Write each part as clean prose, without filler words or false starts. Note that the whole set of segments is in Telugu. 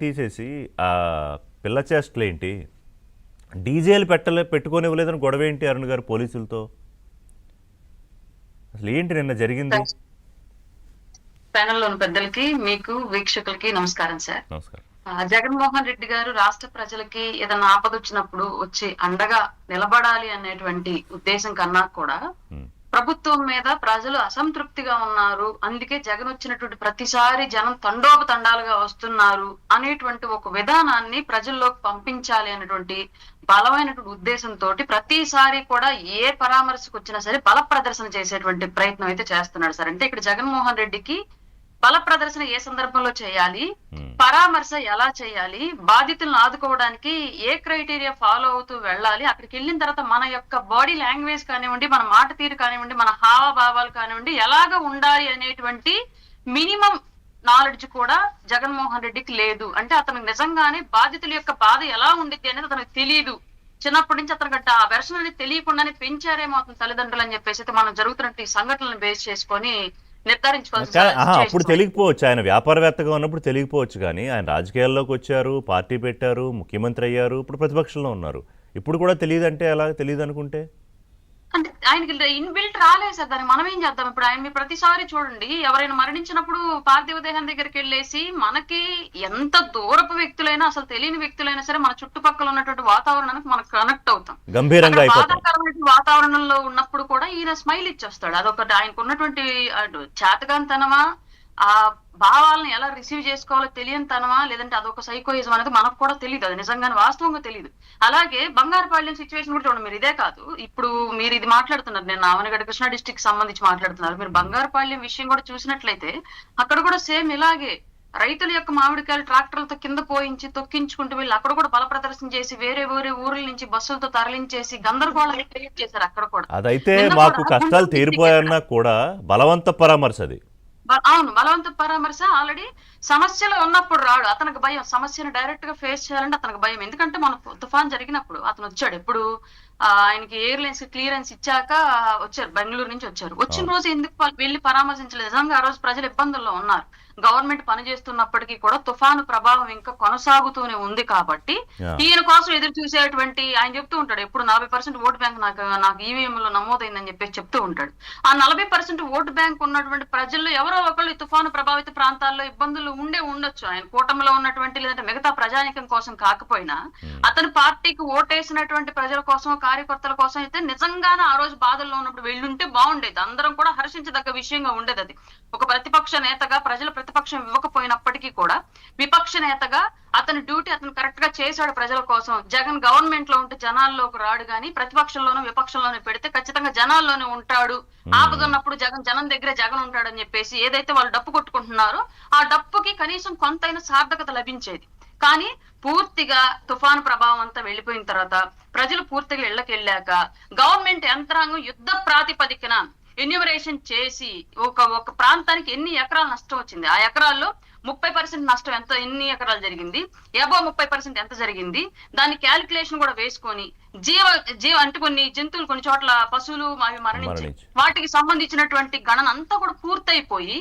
తీసేసి ఆ పిల్ల చేష్టలేంటి? డీజేలు పెట్టుకోనివ్వలేదని గొడవ ఏంటి అరుణ్ గారు పోలీసులతో? అసలు ఏంటి నిన్న జరిగింది? ప్యానెల్లోని పెద్దలకి, మీకు వీక్షకులకి నమస్కారం సార్. నమస్కారం. జగన్మోహన్ రెడ్డి గారు రాష్ట్ర ప్రజలకి ఏదైనా ఆపదొచ్చినప్పుడు వచ్చి అండగా నిలబడాలి అనేటువంటి ఉద్దేశం కన్నా కూడా ప్రభుత్వం మీద ప్రజలు అసంతృప్తిగా ఉన్నారు, అందుకే జగన్ వచ్చినటువంటి ప్రతిసారి జనం తండోపతండాలుగా వస్తున్నారు అనేటువంటి ఒక విధానాన్ని ప్రజల్లోకి పంపించాలి అనేటువంటి బలమైనటువంటి ఉద్దేశంతో ప్రతిసారి కూడా ఏ పరామర్శకు వచ్చినా సరే బల ప్రదర్శన చేసేటువంటి ప్రయత్నం అయితే చేస్తున్నాడు సార్. అంటే ఇక్కడ జగన్మోహన్ రెడ్డికి బల ప్రదర్శన ఏ సందర్భంలో చేయాలి, పరామర్శ ఎలా చేయాలి, బాధితులను ఆదుకోవడానికి ఏ క్రైటీరియా ఫాలో అవుతూ వెళ్ళాలి, అక్కడికి వెళ్ళిన తర్వాత మన యొక్క బాడీ లాంగ్వేజ్ కానివ్వండి, మన మాట తీరు కానివ్వండి, మన హావభావాలు కానివ్వండి ఎలాగ ఉండాలి అనేటువంటి మినిమం నాలెడ్జ్ కూడా జగన్మోహన్ రెడ్డికి లేదు. అంటే అతనికి నిజంగానే బాధితుల యొక్క బాధ ఎలా ఉండిద్ది అనేది అతనికి తెలియదు. చిన్నప్పటి నుంచి అతనికి ఆ వెర్షన్ అనేది తెలియకుండానే పెంచారేమో అతని తల్లిదండ్రులు అని చెప్పేసి మనం జరుగుతున్నట్టు ఈ సంఘటనలను బేస్ చేసుకొని అప్పుడు తెలియకపోవచ్చు, ఆయన వ్యాపారవేత్తగా ఉన్నప్పుడు తెలియకపోవచ్చు, కానీ ఆయన రాజకీయాల్లోకి వచ్చారు, పార్టీ పెట్టారు, ముఖ్యమంత్రి అయ్యారు, ఇప్పుడు ప్రతిపక్షంలో ఉన్నారు, ఇప్పుడు కూడా తెలియదు అంటే ఎలా? తెలియదు అనుకుంటే అంటే ఆయనకి ఇన్బిల్ట్ రాలేదు సార్. దాన్ని మనం ఏం చేద్దాం? ఇప్పుడు ఆయన ప్రతిసారి చూడండి, ఎవరైనా మరణించినప్పుడు పార్థివ దేహం దగ్గరికి వెళ్ళేసి మనకి ఎంత దూరపు వ్యక్తులైనా, అసలు తెలియని వ్యక్తులైనా సరే మన చుట్టుపక్కల ఉన్నటువంటి వాతావరణానికి మనకు కనెక్ట్ అవుతాం. గంభీరంగా బాధాకరమైన వాతావరణంలో ఉన్నప్పుడు కూడా ఈయన స్మైల్ ఇచ్చేస్తాడు. అదొకటి ఆయనకు ఉన్నటువంటి చేతగాంతనమా, ఆ భావాలను ఎలా రిసీవ్ చేసుకోవాలో తెలియని తనమా, లేదంటే అదొక సైకోయిజం అనేది మనకు కూడా తెలియదు. అది నిజంగానే వాస్తవంగా తెలియదు. అలాగే బంగారుపాళ్యం సిచ్యువేషన్ కూడా చూడండి. మీరు ఇదే కాదు, ఇప్పుడు మీరు ఇది మాట్లాడుతున్నారు, నేను ఆవనగడ్డ కృష్ణా డిస్ట్రిక్ట్ సంబంధించి మాట్లాడుతున్నారు. మీరు బంగారుపాళ్యం విషయం కూడా చూసినట్లయితే అక్కడ కూడా సేమ్ ఇలాగే రైతుల యొక్క మామిడికాయలు ట్రాక్టర్లతో కింద పోయించి తొక్కించుకుంటూ వెళ్ళి అక్కడ కూడా బల ప్రదర్శన చేసి వేరే వేరే ఊర్ల నుంచి బస్సులతో తరలించేసి గందరగోళం క్రియేట్ చేశారు అక్కడ కూడా. అదైతే మాకు కష్టాలు తీరిపోయారన్నా కూడా బలవంత పరామర్శ అది. అవును, బలవంత పరామర్శ. ఆల్రెడీ సమస్యలో ఉన్నప్పుడు రాడు, అతనికి భయం. సమస్యను డైరెక్ట్ గా ఫేస్ చేయాలంటే అతనికి భయం. ఎందుకంటే మన తుఫాన్ జరిగినప్పుడు అతను వచ్చాడు. ఎప్పుడు ఆయనకి ఎయిర్లైన్స్ క్లియరెన్స్ ఇచ్చాక వచ్చారు, బెంగళూరు నుంచి వచ్చారు. వచ్చిన రోజు ఎందుకు వెళ్ళి పరామర్శించలేదు? నిజంగా ఆ రోజు ప్రజలు ఇబ్బందుల్లో ఉన్నారు. గవర్నమెంట్ పనిచేస్తున్నప్పటికీ కూడా తుఫాను ప్రభావం ఇంకా కొనసాగుతూనే ఉంది కాబట్టి ఈయన కోసం ఎదురు చూసేటువంటి ఆయన చెప్తూ ఉంటాడు ఎప్పుడు 40% ఓటు బ్యాంక్ నాకు ఈవీఎం లో నమోదైందని చెప్పేసి చెప్తూ ఉంటాడు. ఆ 40% ఓటు బ్యాంక్ ఉన్నటువంటి ప్రజల్లో ఎవరో ఒకళ్ళు ఈ తుఫాను ప్రభావిత ప్రాంతాల్లో ఇబ్బందులు ఉండొచ్చు. ఆయన కూటమిలో ఉన్నటువంటి లేదంటే మిగతా ప్రజానికం కోసం కాకపోయినా అతని పార్టీకి ఓటేసినటువంటి ప్రజల కోసం, కార్యకర్తల కోసం అయితే నిజంగానే ఆ రోజు బాధల్లో ఉన్నప్పుడు వెళ్ళుంటే బాగుండేది. అందరం కూడా హర్షించదగ్గ విషయంగా ఉండేది. అది ఒక ప్రతిపక్ష నేతగా ప్రజల ప్రతిపక్షం ఇవ్వకపోయినప్పటికీ కూడా విపక్ష నేతగా అతని డ్యూటీ అతను కరెక్ట్ గా చేశాడు ప్రజల కోసం. జగన్ గవర్నమెంట్ లో ఉంటే జనాల్లోకి రాడు, కానీ ప్రతిపక్షంలోనూ విపక్షంలోనూ పెడితే ఖచ్చితంగా జనాల్లోనే ఉంటాడు. ఆపదున్నప్పుడు జనం దగ్గరే జగన్ ఉంటాడని చెప్పేసి ఏదైతే వాళ్ళు డప్పు కొట్టుకుంటున్నారో ఆ డప్పుకి కనీసం కొంతైనా సార్థకత లభించేది. కానీ పూర్తిగా తుఫాను ప్రభావం అంతా వెళ్ళిపోయిన తర్వాత ప్రజలు పూర్తిగా ఇళ్లకు వెళ్ళాక గవర్నమెంట్ యంత్రాంగం యుద్ధ ప్రాతిపదికన ఎన్యూమరేషన్ చేసి ఒక ప్రాంతానికి ఎన్ని ఎకరాల నష్టం వచ్చింది, ఆ ఎకరాల్లో 30% నష్టం ఎన్ని ఎకరాలు జరిగింది, ఎబో 30% ఎంత జరిగింది, దాని క్యాలిక్యులేషన్ కూడా వేసుకొని జీవ అంటే కొన్ని జంతువులు కొన్ని చోట్ల పశువులు అవి మరణించి వాటికి సంబంధించినటువంటి గణన అంతా కూడా పూర్తయిపోయి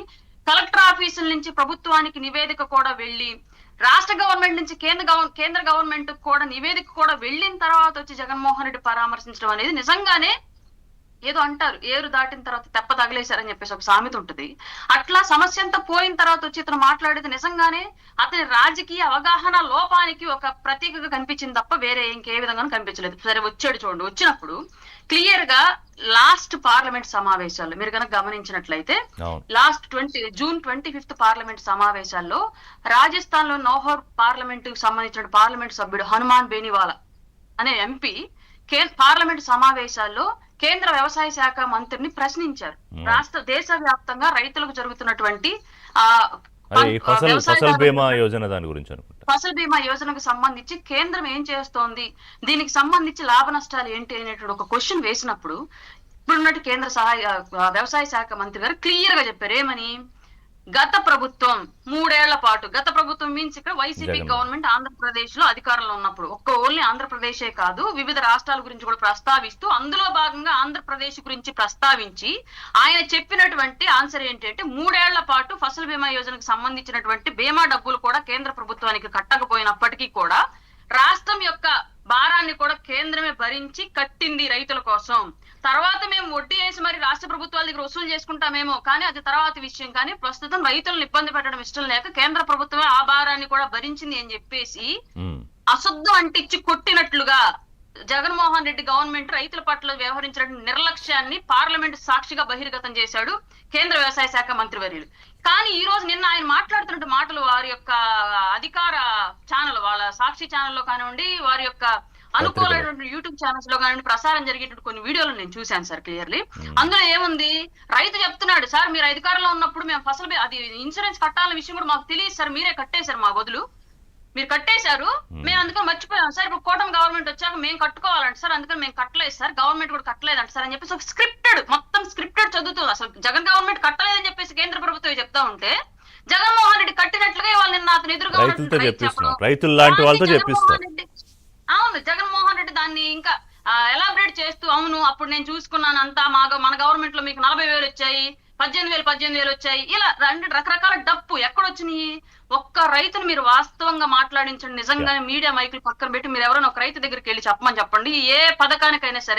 కలెక్టర్ ఆఫీసుల నుంచి ప్రభుత్వానికి నివేదిక కూడా వెళ్ళి రాష్ట్ర గవర్నమెంట్ నుంచి కేంద్ర గవర్నమెంట్ కూడా నివేదిక కూడా వెళ్ళిన తర్వాత వచ్చి జగన్మోహన్ రెడ్డి పరామర్శించడం అనేది నిజంగానే ఏదో అంటారు, ఏరు దాటిన తర్వాత తెప్ప తగిలేశారని చెప్పేసి ఒక సామెత ఉంటుంది. అట్లా సమస్య అంతా పోయిన తర్వాత వచ్చి ఇతను మాట్లాడేది నిజంగానే అతని రాజకీయ అవగాహన లోపానికి ఒక ప్రతీకగా కనిపించింది తప్ప వేరే ఇంకే విధంగా కనిపించలేదు. సరే వచ్చాడు చూడండి, వచ్చినప్పుడు క్లియర్ గా లాస్ట్ పార్లమెంట్ సమావేశాల్లో మీరు కనుక గమనించినట్లయితే లాస్ట్ జూన్ 25 పార్లమెంట్ సమావేశాల్లో రాజస్థాన్ లో నౌహర్ పార్లమెంట్ కు సంబంధించిన పార్లమెంట్ సభ్యుడు హనుమాన్ బేనివాలా అనే ఎంపీ పార్లమెంట్ సమావేశాల్లో కేంద్ర వ్యవసాయ శాఖ మంత్రిని ప్రశ్నించారు. దేశవ్యాప్తంగా రైతులకు జరుగుతున్నటువంటి ఫసల్ బీమా యోజనకు సంబంధించి కేంద్రం ఏం చేస్తోంది, దీనికి సంబంధించి లాభ నష్టాలు ఏంటి అనేటువంటి ఒక క్వశ్చన్ వేసినప్పుడు ఇప్పుడున్నట్టు కేంద్ర వ్యవసాయ శాఖ మంత్రి గారు క్లియర్ గా చెప్పారు. ఏమని? గత ప్రభుత్వం 3 ఏళ్ల పాటు, గత ప్రభుత్వం మీన్స్ ఇక్కడ వైసీపీ జగన్ గవర్నమెంట్ ఆంధ్రప్రదేశ్ లో అధికారంలో ఉన్నప్పుడు ఓన్లీ ఆంధ్రప్రదేశే కాదు వివిధ రాష్ట్రాల గురించి కూడా ప్రస్తావిస్తూ అందులో భాగంగా ఆంధ్రప్రదేశ్ గురించి ప్రస్తావించి ఆయన చెప్పినటువంటి ఆన్సర్ ఏంటంటే 3 ఏళ్ల పాటు ఫసల్ బీమా యోజనకు సంబంధించినటువంటి బీమా డబ్బులు కూడా కేంద్ర ప్రభుత్వానికి కట్టకపోయినప్పటికీ కూడా రాష్ట్రం యొక్క భారాన్ని కూడా కేంద్రమే భరించి కట్టింది రైతుల కోసం. తర్వాత మేము వడ్డీ వేసి మరి రాష్ట్ర ప్రభుత్వాల దగ్గర వసూలు చేసుకుంటామేమో, కానీ అది తర్వాత విషయం. కానీ ప్రస్తుతం రైతులను ఇబ్బంది పెట్టడం ఇష్టం లేక కేంద్ర ప్రభుత్వమే ఆ భారాన్ని కూడా భరించింది అని చెప్పేసి అశుద్ధం అంటించి కొట్టినట్లుగా జగన్మోహన్ రెడ్డి గవర్నమెంట్ రైతుల పట్ల వ్యవహరించిన నిర్లక్ష్యాన్ని పార్లమెంట్ సాక్షిగా బహిర్గతం చేశాడు కేంద్ర వ్యవసాయ శాఖ మంత్రివర్యులు. కానీ ఈ రోజు నిన్న ఆయన మాట్లాడుతున్న మాటలు వారి యొక్క అధికార ఛానల్, వాళ్ళ సాక్షి ఛానల్లో కానివ్వండి, వారి యొక్క అనుకూలమైనటువంటి యూట్యూబ్ ఛానల్స్ లో కానివ్వండి ప్రసారం జరిగేటువంటి కొన్ని వీడియోలు నేను చూశాను సార్ క్లియర్లీ. అందులో ఏముంది, రైతు చెప్తున్నాడు, సార్ మీరు అధికారంలో ఉన్నప్పుడు మేము ఫసల్ అది ఇన్సూరెన్స్ కట్టాలన్న విషయం కూడా మాకు తెలియదు సార్, మీరే కట్టేశారు మా బదులు, మీరు కట్టేశారు, మేము అందుకని మర్చిపోయాం సార్, ఇప్పుడు కూటమి గవర్నమెంట్ వచ్చాక మేము కట్టుకోవాలంటే సార్, అందుకని మేము కట్టలేదు సార్, గవర్నమెంట్ కూడా కట్టలేదంట సార్ అని చెప్పేసి ఒక స్క్రిప్టెడ్, మొత్తం స్క్రిప్టెడ్ చదువుతుంది. అసలు జగన్ గవర్నమెంట్ కట్టలేదని చెప్పేసి కేంద్ర ప్రభుత్వం చెప్తా ఉంటే జగన్మోహన్ రెడ్డి కట్టినట్లుగా వాళ్ళు నిన్న అతను ఎదురుగా రైతులు లాంటి వాళ్ళతో చెప్పిస్తారు. అవును, జగన్మోహన్ రెడ్డి దాన్ని ఇంకా ఎలాబరేట్ చేస్తూ, అవును అప్పుడు నేను చూసుకున్నాను అంతా మన గవర్నమెంట్ లో మీకు 40,000 వచ్చాయి, 18,000 వచ్చాయి, ఇలా రకరకాల డప్పు ఎక్కడొచ్చినాయి. ఒక్క రైతును మీరు వాస్తవంగా మాట్లాడించండి, నిజంగానే మీడియా మైకులు పక్కన పెట్టి మీరు ఎవరైనా ఒక రైతు దగ్గరికి వెళ్ళి చెప్పమని చెప్పండి, ఏ పథకానికైనా సరే